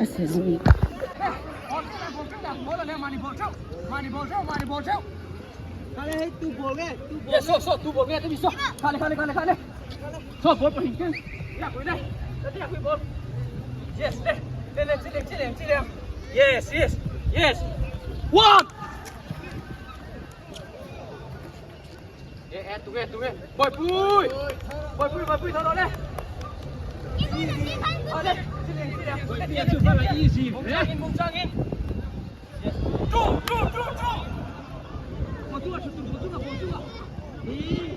أساسي Yes, yes, yes. One. Tụi bồi bùi thôi đó đấy. Thôi đấy, bung sang in. Trụ. Một chút à. Đi.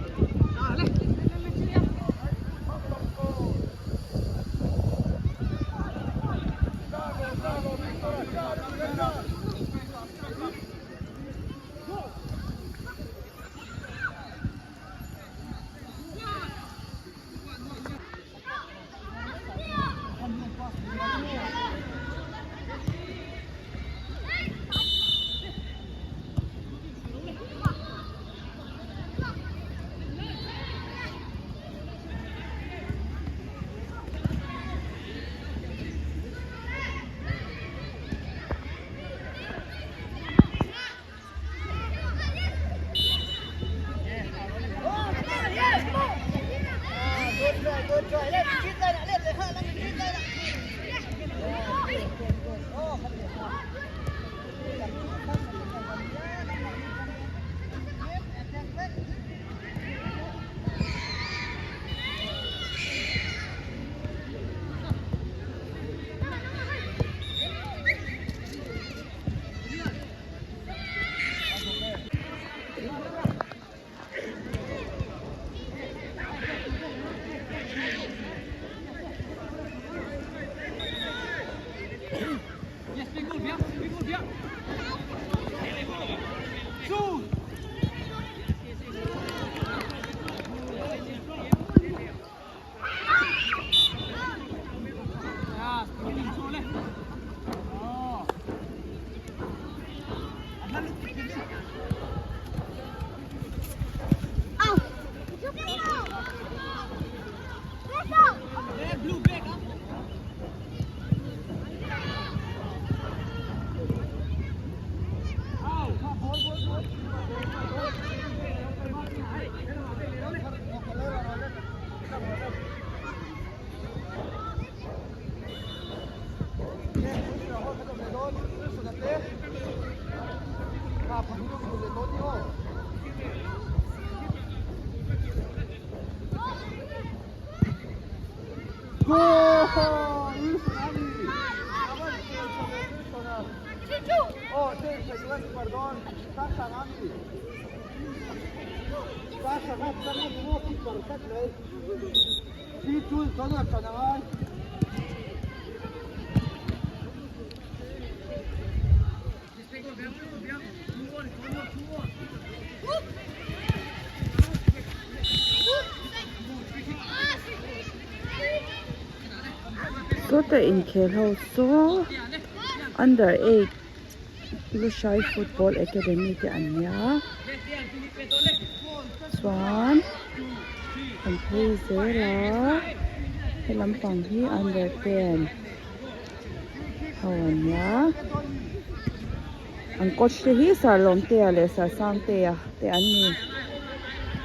Lên. số tiền kìa thôi số under 8 Lushai Football Academy te an nia chuan an phei zela he lampang hi under 10 ho an nia an coach te hi Sarlom te a le Sarsang te a te an ni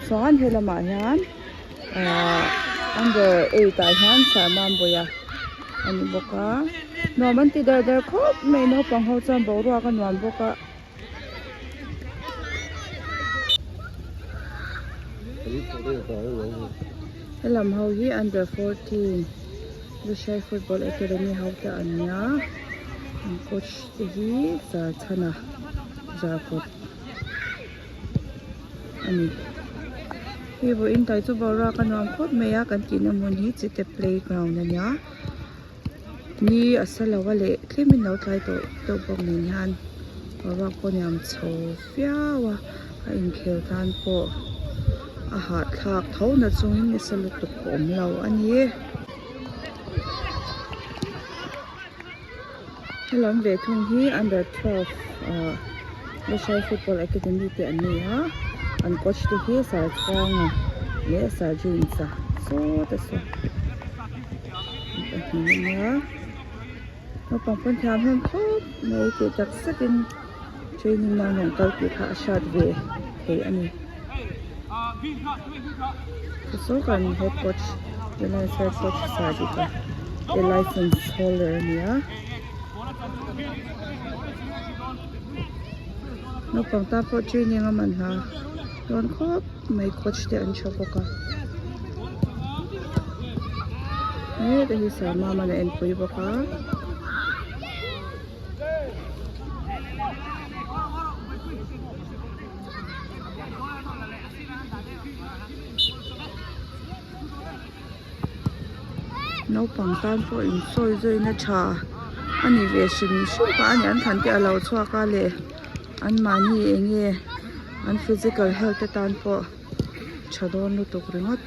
chuan he lama hian under 8 a hian Sarmam boya ani boka norman ti dar khop mai no pang ho cham bo ro ka nuam boka helam ho hi under 14 Lushai Football Academy ho ta anya an coach te hi Zar Chana Zarkot ani hi bo in tai chu bo ra ka nuam khop mai a kan tin amun hi chite playground ania ni asalawa le tlemin no tlai to bok nin han wa ko nyam chho fiawa a in khel tan po a ha thak tho na chungin ni salu tu kom lo ani helam ve thung hi under 12 Lushai Football Academy te ani ha an coach te hi Sar Chang le Sar Jin sa so ta so nia no pang pon tham han khop mai te tak sakin training na nong tal ki kha shot ve he ani so kan head coach the license coach Sadika the license holder nia no pang ta po training aman ha don khop mai coach te an chopoka ne te hi sa mama na en pui boka no pang tan po in soi zoi na tha ani ve shin pa ani an than te alo chwa ka le an mani enge an physical health te tan po chadon lu tuk ringot